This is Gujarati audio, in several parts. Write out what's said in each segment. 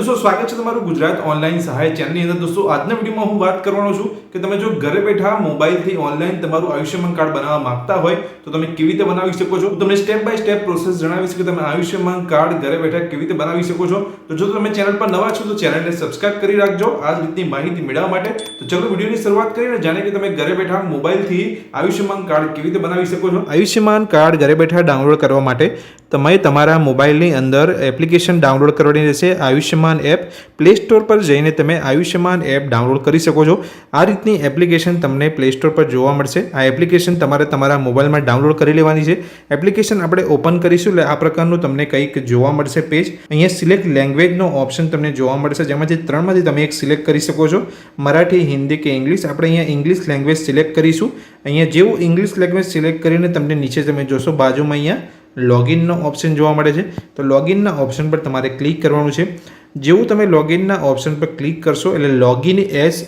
दोस्तों स्वागत है તમારું ગુજરાત ઓનલાઈન સહાય ચેનલની અંદર। दोस्तों આજના વિડિયોમાં હું વાત કરવાનો છું કે તમે જો ઘરે બેઠા મોબાઈલથી ઓનલાઈન તમારું આયુષ્યમાન કાર્ડ બનાવવા માંગતા હોય તો તમે કેવી રીતે બનાવી શકો છો। તમને સ્ટેપ બાય સ્ટેપ પ્રોસેસ જણાવીશ કે તમે આયુષ્યમાન કાર્ડ ઘરે બેઠા કેવી રીતે બનાવી શકો છો। તો જો તમે ચેનલ પર નવા છો તો ચેનલને સબસ્ક્રાઇબ કરી રાખજો આ જ રીતની માહિતી મેળવવા માટે। તો ચલો વિડિયોની શરૂઆત કરીએ જાણીએ કે તમે ઘરે બેઠા મોબાઈલથી આયુષ્યમાન કાર્ડ કેવી રીતે બનાવી શકો છો। આયુષ્યમાન કાર્ડ ઘરે બેઠા ડાઉનલોડ કરવા માટે તમે તમારા મોબાઈલની અંદર એપ્લિકેશન ડાઉનલોડ કરવાની રહેશે। આયુષ્યમાન એપ પ્લે સ્ટોર પર જઈને તમે આયુષ્યમાન એપ ડાઉનલોડ કરી શકો છો। આ રીતની એપ્લિકેશન તમને પ્લે સ્ટોર પર જોવા મળશે। આ એપ્લિકેશન તમારે તમારા મોબાઈલમાં ડાઉનલોડ કરી લેવાની છે। એપ્લિકેશન આપણે ઓપન કરીશું એટલે આ પ્રકારનું તમને કંઈક જોવા મળશે પેજ। અહીંયા સિલેક્ટ લેંગ્વેજનો ઓપ્શન તમને જોવા મળશે જેમાંથી ત્રણમાંથી તમે એક સિલેક્ટ કરી શકો છો, મરાઠી, હિન્દી કે ઇંગ્લિશ। આપણે અહીંયા ઇંગ્લિશ લેંગ્વેજ સિલેક્ટ કરીશું। અહીંયા જેવું ઇંગ્લિશ લેંગ્વેજ સિલેક્ટ કરીને તમને નીચે તમે જોશો બાજુમાં અહીંયા લોગિનનો ઓપ્શન જોવા મળે છે। તો લોગિનના ઓપ્શન પર તમારે ક્લિક કરવાનું છે। જેવું તમે લોગિનના ઓપ્શન પર ક્લિક કરશો એટલે લોગિન એઝ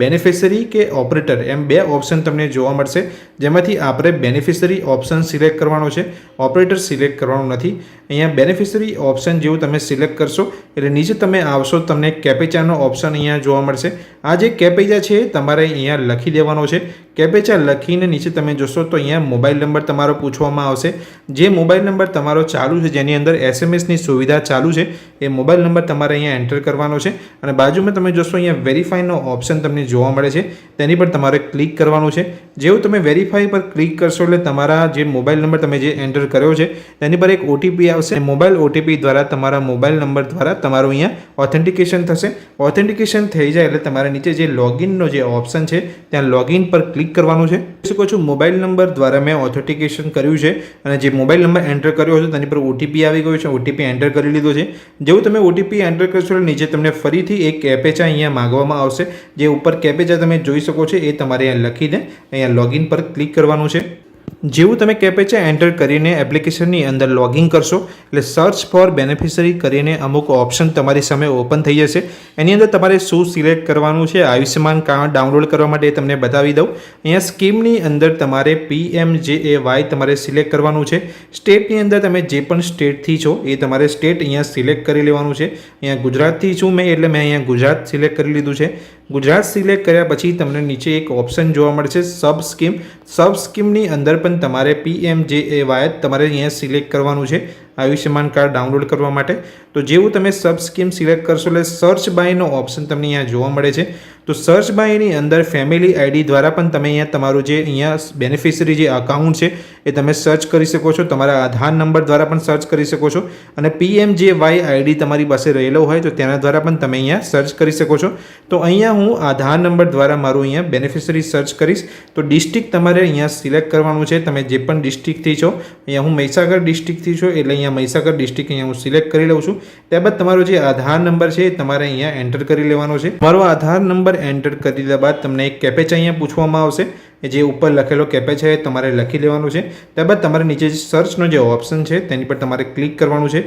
બેનિફિશરી કે ઓપરેટર એમ બે ઓપ્શન તમને જોવા મળશે જેમાંથી આપણે બેનિફિશરી ઓપ્શન સિલેક્ટ કરવાનો છે, ઓપરેટર સિલેક્ટ કરવાનું નથી। અહીંયા બેનિફિશરી ઓપ્શન જેવું તમે સિલેક્ટ કરશો એટલે નીચે તમે આવશો તમને કેપેચાનો ઓપ્શન અહીંયા જોવા મળશે। આ જે કેપેચા છે તમારે અહીંયા લખી દેવાનો છે। કેપેચા લખીને નીચે તમે જોશો તો અહીંયા મોબાઈલ નંબર તમારો પૂછવામાં આવશે। જે મોબાઈલ નંબર તમારો ચાલુ છે જેની અંદર એસએમએસની સુવિધા ચાલુ છે એ મોબાઈલ નંબર તમારે અહીંયા એન્ટર કરવાનો છે અને બાજુમાં તમે જોશો અહીંયા વેરીફાઈનો ઓપ્શન તમને જોવા મળે છે તેની પર તમારે ક્લિક કરવાનું છે। જેવું તમે વેરીફાઈ પર ક્લિક કરશો એટલે તમારા જે મોબાઈલ નંબર તમે જે એન્ટર કર્યો છે તેની પર એક ઓટીપી આવશે। મોબાઈલ ઓટીપી દ્વારા તમારા મોબાઈલ નંબર દ્વારા તમારું અહીંયા ઓથેન્ટિકેશન થશે। ઓથેન્ટિકેશન થઈ જાય એટલે તમારે નીચે જે લોગિનનો જે ઓપ્શન છે ત્યાં લોગિન પર ક્લિક કરવાનું છે। જોઈ શકો છો મોબાઈલ નંબર દ્વારા મેં ઓથેન્ટિકેશન કર્યું છે અને જે મોબાઈલ નંબર એન્ટર કર્યો છે તેની પર ઓટીપી આવી ગયો છે, ઓટીપી એન્ટર કરી લીધો છે। જેવું તમે ઓટીપી એન્ટર કરશો એટલે નીચે તમને ફરીથી એક કેપેચા અહીંયા માંગવામાં આવશે। જે ઉપર કેપેચા તમે જોઈ શકો છો એ તમારે અહીંયા લખીને અહીંયા લોગિન પર ક્લિક કરવાનું છે। જેવું તમે કેપેચા એન્ટર કરીને એપ્લિકેશનની અંદર લોગિન કરશો એટલે સર્ચ ફોર બેનિફિશરી કરીને અમુક ઓપ્શન તમારી સામે ઓપન થઈ જશે। એની અંદર તમારે શું સિલેક્ટ કરવાનું છે આયુષ્યમાન કાર્ડ ડાઉનલોડ કરવા માટે એ તમને બતાવી દઉં। અહીંયા સ્કીમની અંદર તમારે PMJAY તમારે સિલેક્ટ કરવાનું છે। સ્ટેટની અંદર તમે જે પણ સ્ટેટથી છો એ તમારે સ્ટેટ અહીંયા સિલેક્ટ કરી લેવાનું છે। અહીંયા ગુજરાતથી છું મેં એટલે મેં અહીંયા ગુજરાત સિલેક્ટ કરી લીધું છે। ગુજરાત સિલેક્ટ કર્યા પછી તમને નીચે એક ઓપ્શન જોવા મળશે સબ સ્કીમ। સબ સ્કીમની અંદર પણ તમારે PMJAY તમારે અહીંયા સિલેક્ટ કરવાનું છે આયુષ્યમાન કાર્ડ ડાઉનલોડ કરવા માટે। તો જેવું તમે સબ સ્કીમ સિલેક્ટ કરશો એટલે સર્ચ બાયનો ઓપ્શન તમને અહીંયા જોવા મળે છે। તો સર્ચ બાયની અંદર ફેમિલી આઈડી દ્વારા પણ તમે અહીંયા તમારું જે અહીંયા બેનિફિશરી જે અકાઉન્ટ છે એ તમે સર્ચ કરી શકો છો। તમારા આધાર નંબર દ્વારા પણ સર્ચ કરી શકો છો અને PMJAY આઈડી તમારી પાસે રહેલો હોય તો તેના દ્વારા પણ તમે અહીંયા સર્ચ કરી શકો છો। તો અહીંયા હું આધાર નંબર દ્વારા મારું અહીંયા બેનિફિશરી સર્ચ કરીશ। તો ડિસ્ટ્રિક્ટ તમારે અહીંયા સિલેક્ટ કરવાનું છે, તમે જે પણ ડિસ્ટ્રિક્ટથી છો। અહીંયા હું મહીસાગર ડિસ્ટ્રિક્ટથી છું એટલે અહીંયા મહીસાગર ડિસ્ટ્રિક્ટ અહીંયા હું સિલેક્ટ કરી લઉં છું। ત્યારબાદ તમારો જે આધાર નંબર છે એ તમારે અહીંયા એન્ટર કરી લેવાનો છે। તમારો આધાર નંબર એન્ટર કરી લીધા બાદ તમને એક કેપેચા અહીંયા પૂછવામાં આવશે। જે ઉપર લખેલો કેપેચા એ તમારે લખી લેવાનું છે। ત્યારબાદ તમારે નીચે સર્ચનો જે ઓપ્શન છે તેની પર તમારે ક્લિક કરવાનું છે।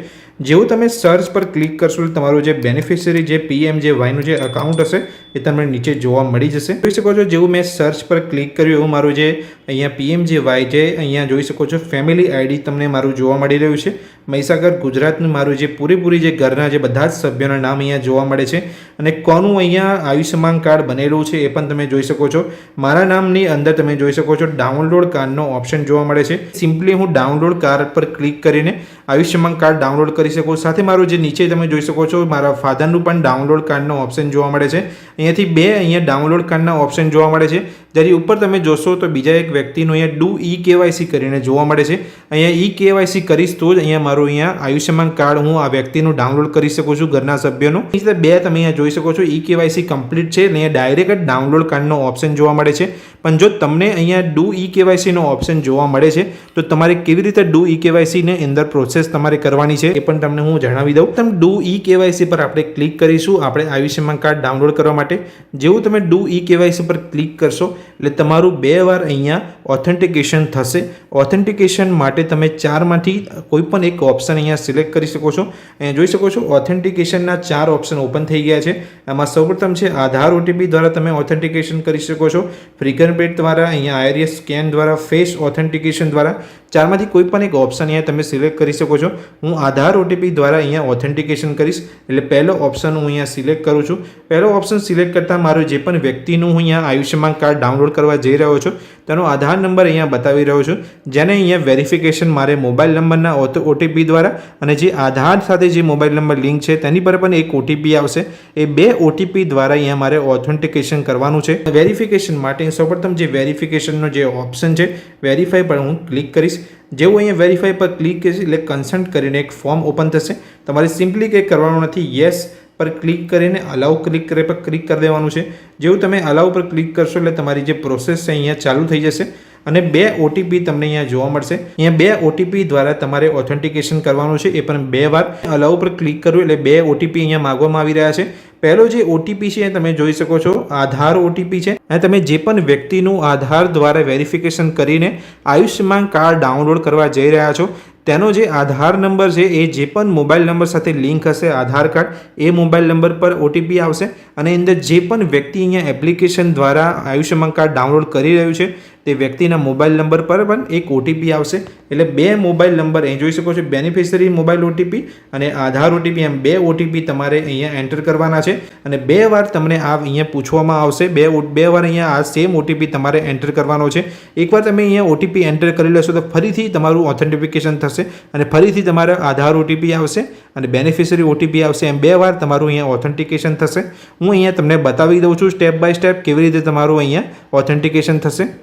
જેવું તમે સર્ચ પર ક્લિક કરશો તમારું જે બેનિફિશરી જે PMJAYનું જે અકાઉન્ટ હશે એ તમને નીચે જોવા મળી જશે। જોઈ શકો છો જેવું મેં સર્ચ પર ક્લિક કર્યું એવું મારું જે અહીંયા PMJAY જે અહીંયા જોઈ શકો છો ફેમિલી આઈડી તમને મારું જોવા મળી રહ્યું છે। મહીસાગર ગુજરાતનું મારું જે પૂરેપૂરી જે ઘરના જે બધા જ સભ્યોના નામ અહીંયા જોવા મળે છે અને કોનું અહીંયા આયુષ્યમાન કાર્ડ બનેલું છે એ પણ તમે જોઈ શકો છો। મારા નામની અંદર તમે જોઈ શકો છો ડાઉનલોડ કાર્ડનો ઓપ્શન જોવા મળે છે। સિમ્પલી હું ડાઉનલોડ કાર્ડ પર ક્લિક કરીને આયુષ્યમાન કાર્ડ ડાઉનલોડ કરી શકું। સાથે મારું જે નીચે તમે જોઈ શકો છો મારા ફાધરનું પણ ડાઉનલોડ કાર્ડનો ઓપ્શન જોવા મળે છે। અહીંયાથી બે અહીંયા ડાઉનલોડ કાર્ડના ઓપ્શન જોવા મળે છે। જ્યારે ઉપર તમે જોશો તો બીજા એક વ્યક્તિનું અહીંયા ડુ EKYC કરીને જોવા મળે છે। અહીંયા EKYC કરીશ તો જ અહીંયા મારું અહીંયા આયુષ્યમાન કાર્ડ હું આ વ્યક્તિનું ડાઉનલોડ કરી શકું છું ઘરના સભ્યોનું। એટલે બે તમે અહીંયા જોઈ શકો છો EKYC કમ્પ્લીટ છે એટલે અહીંયા ડાયરેક્ટ જ ડાઉનલોડ કાર્ડનો ઓપ્શન જોવા મળે છે। પણ જો તમને અહીંયા ડુ EKYC નો ઓપ્શન જોવા મળે છે તો તમારે કેવી રીતે ડુ EKYC ને અંદર પ્રોસેસ તમારે કરવાની છે એ પણ તમને હું જણાવી દઉં। તમે ડુ EKYC પર આપણે ક્લિક કરીશું આપણે આયુષ્યમાન કાર્ડ ડાઉનલોડ કરવા માટે। જેવું તમે ડુ EKYC પર ક્લિક કરશો એટલે તમારું બે વાર અહીંયા ઓથેન્ટિકેશન થશે। ઓથેન્ટિકેશન માટે તમે ચારમાંથી કોઈ પણ એક ઓપ્શન અહીંયા સિલેક્ટ કરી શકો છો। અહીંયા જોઈ શકો છો ઓથેન્ટિકેશનના 4 ઓપ્શન ઓપન થઈ ગયા છે। એમાં સૌપ્રથમ છે આધાર ઓટીપી દ્વારા તમે ઓથેન્ટિકેશન કરી શકો છો, ફિંગરપ્રિન્ટ દ્વારા, અહીંયા iris સ્કેન દ્વારા, ફેસ ઓથેન્ટિકેશન દ્વારા। ચારમાંથી કોઈ પણ એક ઓપ્શન અહીંયા તમે સિલેક્ટ કરી શકો છો હું આધાર ઓટીપી દ્વારા અહીંયા ઓથેન્ટિકેશન કરીશ. એટલે પહેલો ઓપ્શન હું અહીંયા સિલેક્ટ કરું છું. પહેલો ઓપ્શન સિલેક્ટ કરતાં મારું જે પણ વ્યક્તિનું હું અહીંયા આયુષ્યમાન કાર્ડ ડાઉનલોડ કરવા જઈ રહ્યો છું તેનો આધાર નંબર અહીંયા બતાવી રહ્યો છું, જેને અહીંયા વેરિફિકેશન મારે મોબાઈલ નંબરના ઓટીપી દ્વારા અને જે આધાર સાથે જે મોબાઈલ નંબર લિંક છે તેની પર પણ એક ઓટીપી આવશે. એ 2 ઓટીપી દ્વારા અહીંયા મારે ઓથેન્ટિકેશન કરવાનું છે. વેરિફિકેશન માટે સૌપ્રથમ જે વેરિફિકેશનનો જે ઓપ્શન છે વેરીફાઈ પર હું ક્લિક કરીશ. જેવું અહીંયા વેરીફાઈ પર ક્લિક કરીશ એટલે કન્સન્ટ કરીને એક ફોર્મ ઓપન થશે. તમારે સિમ્પલી કંઈ કરવાનું નથી, યસ પર ક્લિક કરીને અલાઉ ક્લિક કરે પર ક્લિક કરી દેવાનું છે. જેવું તમે અલાઉ પર ક્લિક કરશો એટલે તમારી જે પ્રોસેસ છે અહીંયા ચાલુ થઈ જશે અને 2 ઓટીપી તમને અહીંયા જોવા મળશે. અહીંયા 2 ઓટીપી દ્વારા તમારે ઓથેન્ટિકેશન કરવાનું છે, એ પણ 2 વાર અલાઉ પર ક્લિક કરવું એટલે 2 ઓટીપી અહીંયા માગવામાં આવી રહ્યા છે. પહેલો જે ઓટીપી છે તમે જોઈ શકો છો આધાર ઓટીપી છે અને તમે જે પણ વ્યક્તિનું આધાર દ્વારા વેરિફિકેશન કરીને આયુષ્યમાન કાર્ડ ડાઉનલોડ કરવા જઈ રહ્યા છો તેનો જે આધાર નંબર છે એ જે પણ મોબાઈલ નંબર સાથે લિંક હશે આધાર કાર્ડ એ મોબાઈલ નંબર પર ઓટીપી આવશે અને અંદર જે પણ વ્યક્તિ અહીંયા એપ્લિકેશન દ્વારા આયુષ્યમાન કાર્ડ ડાઉનલોડ કરી રહ્યું છે તે વ્યક્તિના મોબાઈલ નંબર પર પણ એક ઓટીપી આવશે. એટલે 2 મોબાઈલ નંબર અહીં જોઈ શકો છો, બેનિફિશરી મોબાઈલ ઓટીપી અને આધાર ઓટીપી, એમ 2 ઓટીપી તમારે અહીંયા એન્ટર કરવાના છે અને 2 વાર તમને આ અહીંયા પૂછવામાં આવશે. 2 વાર અહીંયા આ સેમ ઓટીપી તમારે એન્ટર કરવાનો છે. એકવાર તમે અહીંયા ઓટીપી એન્ટર કરી લેશો તો ફરીથી તમારું ઓથેન્ટિફિકેશન થશે અને ફરીથી તમારા આધાર ઓટીપી આવશે અને બેનિફિશરી ઓટીપી આવશે. એમ 2 વાર તમારું અહીંયા ઓથેન્ટિકેશન થશે. હું અહીંયા તમને બતાવી દઉં છું સ્ટેપ બાય સ્ટેપ કેવી રીતે તમારું અહીંયા ઓથેન્ટિકેશન થશે.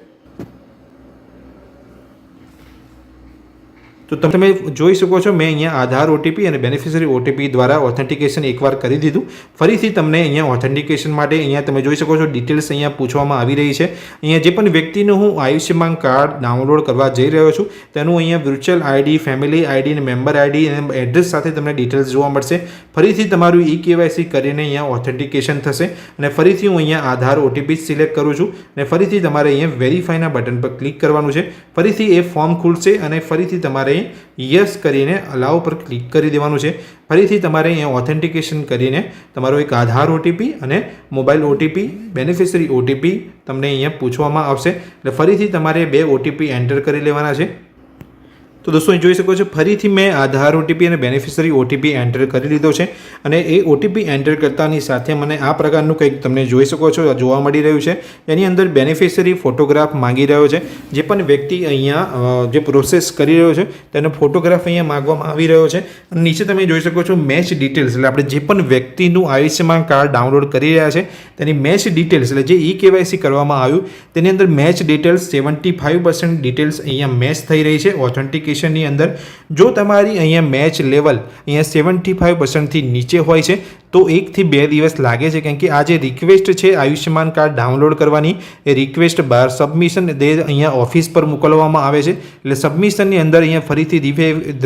તો તમે જોઈ શકો છો મેં અહીંયા આધાર ઓટીપી અને બેનિફિશરી ઓટીપી દ્વારા ઓથેન્ટિકેશન એકવાર કરી દીધું. ફરીથી તમને અહીંયા ઓથેન્ટિકેશન માટે અહીંયા તમે જોઈ શકો છો ડિટેલ્સ અહીંયા પૂછવામાં આવી રહી છે. અહીંયા જે પણ વ્યક્તિનું હું આયુષ્યમાન કાર્ડ ડાઉનલોડ કરવા જઈ રહ્યો છું તેનું અહીંયા વર્ચ્યુઅલ આઈડી, ફેમિલી આઈડી અને મેમ્બર આઈડી અને એડ્રેસ સાથે તમને ડિટેલ્સ જોવા મળશે. ફરીથી તમારું કેવાયસી કરીને અહીંયા ઓથેન્ટિકેશન થશે અને ફરીથી હું અહીંયા આધાર ઓટીપી સિલેક્ટ કરું છું અને ફરીથી તમારે અહીંયા વેરીફાઈના બટન પર ક્લિક કરવાનું છે. ફરીથી એ ફોર્મ ખુલશે અને ફરીથી તમારે યસ કરીને અલાઉ પર ક્લિક કરી દેવાનું છે. ફરીથી તમારે અહીંયા ઓથેન્ટિકેશન કરીને તમારો એક આધાર ઓટીપી અને મોબાઈલ ઓટીપી, બેનિફિશરી ઓટીપી તમને અહીંયા પૂછવામાં આવશે. એટલે ફરીથી તમારે 2 ઓટીપી એન્ટર કરી લેવાના છે. તો દોસ્તો અહીં જોઈ શકો છો ફરીથી મેં આધાર ઓટીપી અને બેનિફિશરી ઓટીપી એન્ટર કરી લીધો છે અને એ ઓટીપી એન્ટર કરતાની સાથે મને આ પ્રકારનું કંઈક તમને જોઈ શકો છો જોવા મળી રહ્યું છે. એની અંદર બેનિફિશરી ફોટોગ્રાફ માંગી રહ્યો છે. જે પણ વ્યક્તિ અહીંયા જે પ્રોસેસ કરી રહ્યો છે તેનો ફોટોગ્રાફ અહીંયા માંગવામાં આવી રહ્યો છે અને નીચે તમે જોઈ શકો છો મેચ ડિટેલ્સ, એટલે આપણે જે પણ વ્યક્તિનું આયુષ્યમાન કાર્ડ ડાઉનલોડ કરી રહ્યા છે તેની મેચ ડિટેલ્સ, એટલે જે કેવાયસી કરવામાં આવ્યું તેની અંદર મેચ ડિટેલ્સ 75% ડિટેલ્સ અહીંયા મેચ થઈ રહી છે ઓથેન્ટિકેશનની અંદર. જો તમારી અહીંયા મેચ લેવલ અહીંયા 75%થી નીચે હોય છે તો 1 થી 2 દિવસ લાગે છે, કેમ કે આ જે રિક્વેસ્ટ છે આયુષ્યમાન કાર્ડ ડાઉનલોડ કરવાની એ રિક્વેસ્ટ બહાર સબમિશન અહીંયા ઓફિસ પર મોકલવામાં આવે છે. એટલે સબમિશનની અંદર અહીંયા ફરીથી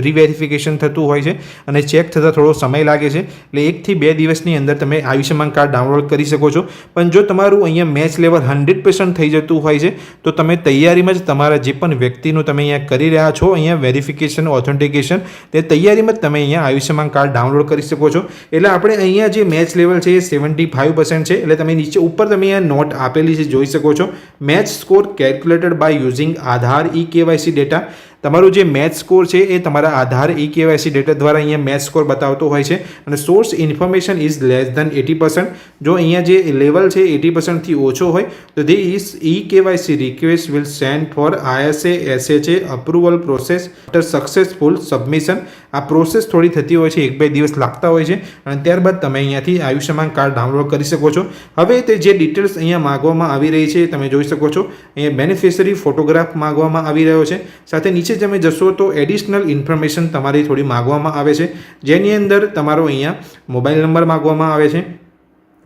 રીવેરિફિકેશન થતું હોય છે અને ચેક થતાં થોડો સમય લાગે છે. એટલે 1 થી 2 દિવસની અંદર તમે આયુષ્યમાન કાર્ડ ડાઉનલોડ કરી શકો છો. પણ જો તમારું અહીંયા મેચ લેવલ 100% થઈ જતું હોય છે તો તમે તૈયારીમાં જ તમારા જે પણ વ્યક્તિનું તમે અહીંયા કરી રહ્યા છો અહીંયા વેરિફિકેશન ઓથેન્ટિકેશન તે તૈયારીમાં જ તમે અહીંયા આયુષ્યમાન કાર્ડ ડાઉનલોડ કરી શકો છો. એટલે આપણે અહીંયા જે મેચ લેવલ છે એ 75% છે. એટલે તમે નીચે ઉપર તમે અહીંયા નોટ આપેલી છે જોઈ શકો છો, match score calculated by using Aadhaar KYC data. તમારું જે મેચ સ્કોર છે એ તમારા આધાર કેવાયસી ડેટા દ્વારા અહીંયા મેચ સ્કોર બતાવતો હોય છે અને source information is less than 80%. જો અહીંયા જે લેવલ છે 80%થી ઓછો હોય તો they is KYC request will send for ISA SHA approval process after successful submission. આ પ્રોસેસ થોડી થતી હોય છે, 1-2 દિવસ લાગતા હોય છે અને ત્યારબાદ તમે અહીંયાથી આયુષ્યમાન કાર્ડ ડાઉનલોડ કરી શકો છો. હવે તે જે ડિટેલ્સ અહીંયા માગવામાં આવી રહી છે તમે જોઈ શકો છો, અહીંયા બેનિફિશરી ફોટોગ્રાફ માગવામાં આવી રહ્યો છે. સાથે નીચે તમે જશો તો એડિશનલ ઇન્ફોર્મેશન તમારી થોડી માગવામાં આવે છે, જેની અંદર તમારો અહીંયા મોબાઈલ નંબર માગવામાં આવે છે,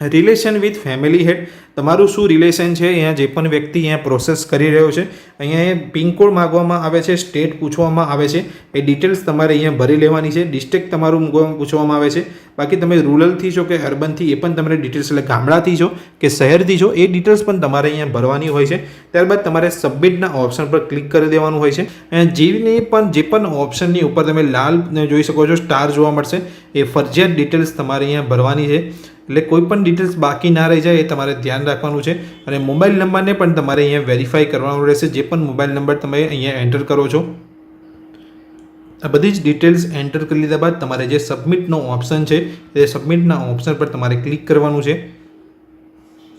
રિલેશન વિથ ફેમિલી હેડ, તમારું શું રિલેશન છે અહીંયા જે પણ વ્યક્તિ અહીંયા પ્રોસેસ કરી રહ્યો છે, અહીંયા પિનકોડ માગવામાં આવે છે, સ્ટેટ પૂછવામાં આવે છે, એ ડિટેલ્સ તમારે અહીંયા ભરી લેવાની છે, ડિસ્ટ્રિક્ટ તમારું પૂછવામાં આવે છે. બાકી તમે રૂરલથી છો કે અર્બનથી એ પણ તમારે ડિટેલ્સ, એટલે ગામડાથી છો કે શહેરથી છો એ ડિટેલ્સ પણ તમારે અહીંયા ભરવાની હોય છે. ત્યારબાદ તમારે સબમિટના ઓપ્શન પર ક્લિક કરી દેવાનું હોય છે. જે પણ ઓપ્શનની ઉપર તમે લાલ જોઈ શકો છો સ્ટાર જોવા મળશે, એ ફરજિયાત ડિટેલ્સ તમારે અહીંયા ભરવાની છે. એટલે કોઈ પણ ડિટેલ્સ બાકી ના રહી જાય એ તમારે ધ્યાન રાખવાનું છે. અને મોબાઈલ નંબરને પણ તમારે અહીંયા વેરીફાઈ કરવાનું રહેશે, જે પણ મોબાઈલ નંબર તમે અહીંયા એન્ટર કરો છો. આ બધી જ ડિટેલ્સ એન્ટર કરી લીધા બાદ તમારે જે સબમિટનો ઓપ્શન છે એ સબમિટના ઓપ્શન પર તમારે ક્લિક કરવાનું છે.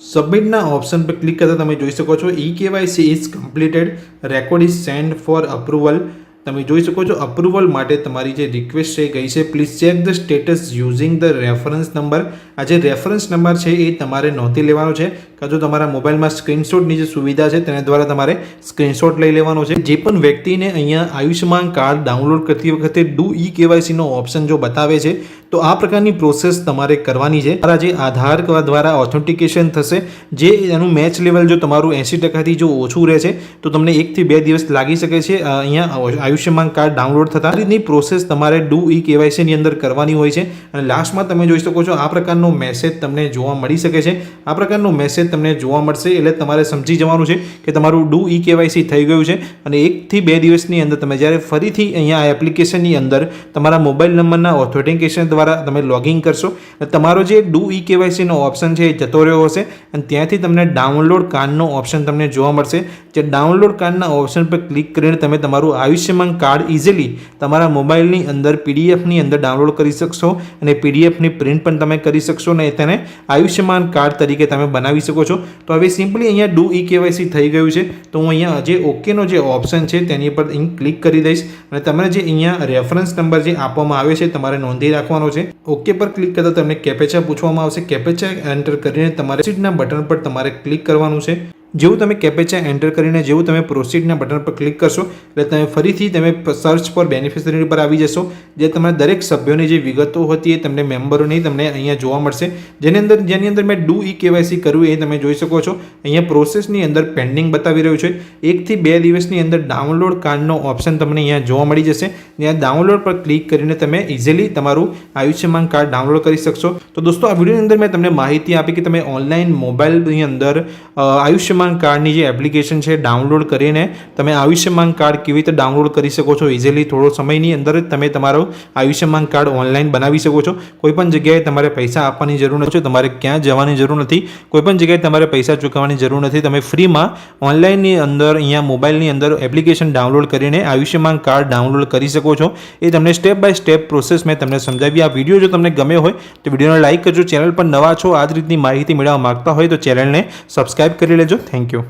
સબમિટના ઓપ્શન પર ક્લિક કરતાં તમે જોઈ શકો છો eKYC is completed, record is send four approval. તમે જોઈ શકો છો અપ્રુવલ માટે તમારી જે રિક્વેસ્ટ છે ગઈ છે. Please check the status using the reference number. આ જે રેફરન્સ નંબર છે એ તમારે નોંધી લેવાનો છે. કાં તો તમારા મોબાઈલમાં સ્ક્રીનશોટની જે સુવિધા છે તેના દ્વારા તમારે સ્ક્રીનશોટ લઈ લેવાનો છે. જે પણ વ્યક્તિને અહીંયા આયુષ્યમાન કાર્ડ ડાઉનલોડ કરતી વખતે ડુ eKYC નો ઓપ્શન જો બતાવે છે તો આ પ્રકારની પ્રોસેસ તમારે કરવાની છે. તમારા જે આધાર દ્વારા ઓથેન્ટિકેશન થશે, જે એનું મેચ લેવલ જો તમારું 80%થી જો ઓછું રહે છે તો તમને 1 થી 2 દિવસ લાગી શકે છે અહીંયા આયુષ્યમાન કાર્ડ ડાઉનલોડ થતાં. આ રીતની પ્રોસેસ તમારે ડુ eKYC ની અંદર કરવાની હોય છે. અને લાસ્ટમાં તમે જોઈ શકો છો આ પ્રકારનો મેસેજ તમને જોવા મળી શકે છે. આ પ્રકારનો મેસેજ તમને જોવા મળશે એટલે તમારે સમજી જવાનું છે કે તમારું ડુ eKYC થઈ ગયું છે. અને 1 થી 2 દિવસની અંદર તમે જ્યારે ફરીથી અહીંયા આ એપ્લિકેશનની અંદર તમારા મોબાઈલ નંબરના ઓથેન્ટિકેશન દ્વારા તમે લોગિન કરશો, તમારો જે ડુ eKYC નો ઓપ્શન છે એ જતો રહ્યો હશે અને ત્યાંથી તમને ડાઉનલોડ કાર્ડનો ઓપ્શન તમને જોવા મળશે. જે ડાઉનલોડ કાર્ડના ઓપ્શન પર ક્લિક કરીને તમે તમારું આયુષ્યમાન કાર્ડ ઇઝીલી તમારા મોબાઈલની અંદર પીડીએફની અંદર ડાઉનલોડ કરી શકશો અને પીડીએફની પ્રિન્ટ પણ તમે કરી શકશો અને તેને આયુષ્યમાન કાર્ડ તરીકે તમે બનાવી શકો છો. તો હવે સિમ્પલી અહીંયા ડુ eKYC થઈ ગયું છે તો હું અહીંયા જે ઓકેનો જે ઓપ્શન છે તેની પર અહીં ક્લિક કરી દઈશ અને તમારે જે અહીંયા રેફરન્સ નંબર જે આપવામાં આવે છે તમારે નોંધી રાખવાનો છે. ઓકે પર ક્લિક કરતાં તમને કેપ્ચા પૂછવામાં આવશે. કેપ્ચા એન્ટર કરીને તમારે પ્રોસીડના બટન પર તમારે ક્લિક કરવાનું છે. જેવું તમે કેપ્ચા એન્ટર કરીને જેવું તમે પ્રોસીડના બટન પર ક્લિક કરશો એટલે તમે ફરીથી તમે સર્ચ ફોર બેનિફિશરી પર આવી જશો. જે તમારા દરેક સભ્યોની જે વિગતો હતી એ તમને મેમ્બરોની તમને અહીંયા જોવા મળશે. જેની અંદર મેં ડુ eKYC કર્યું એ તમે જોઈ શકો છો. અહીંયા પ્રોસેસની અંદર પેન્ડિંગ બતાવી રહ્યું છે. 1 થી 2 દિવસની અંદર ડાઉનલોડ કાર્ડનો ઓપ્શન તમને અહીંયા જોવા મળી જશે. ત્યાં ડાઉનલોડ પર ક્લિક કરીને તમે ઇઝીલી તમારું આયુષ્યમાન કાર્ડ ડાઉનલોડ કરી શકશો. તો દોસ્તો આ વિડીયોની અંદર મેં તમને માહિતી આપી કે તમે ઓનલાઈન મોબાઈલની અંદર આયુષ્યમાન કાર્ડની જે એપ્લિકેશન છે ડાઉનલોડ કરીને તમે આયુષ્યમાન કાર્ડ કેવી રીતે ડાઉનલોડ કરી શકો છો ઇઝીલી. થોડો સમયની અંદર જ તમે તમારું આયુષ્યમાન કાર્ડ ઓનલાઈન બનાવી શકો છો. કોઈપણ જગ્યાએ તમારે પૈસા આપવાની જરૂર નથી, તમારે ક્યાં જવાની જરૂર નથી, કોઈપણ જગ્યાએ તમારે પૈસા ચૂકવવાની જરૂર નથી. તમે ફ્રીમાં ઓનલાઈનની અંદર અહીંયા મોબાઈલની અંદર એપ્લિકેશન ડાઉનલોડ કરીને આયુષ્યમાન કાર્ડ ડાઉનલોડ કરી શકો છો. એ તમને સ્ટેપ બાય સ્ટેપ પ્રોસેસ મેં તમને સમજાવી. આ વિડીયો જો તમને ગમ્યો હોય તો વિડીયોને લાઇક કરજો. ચેનલ પર નવા છો, આ જ રીતની માહિતી મેળવવા માંગતા હોય તો ચેનલને સબસ્ક્રાઇબ કરી લેજો. Thank you.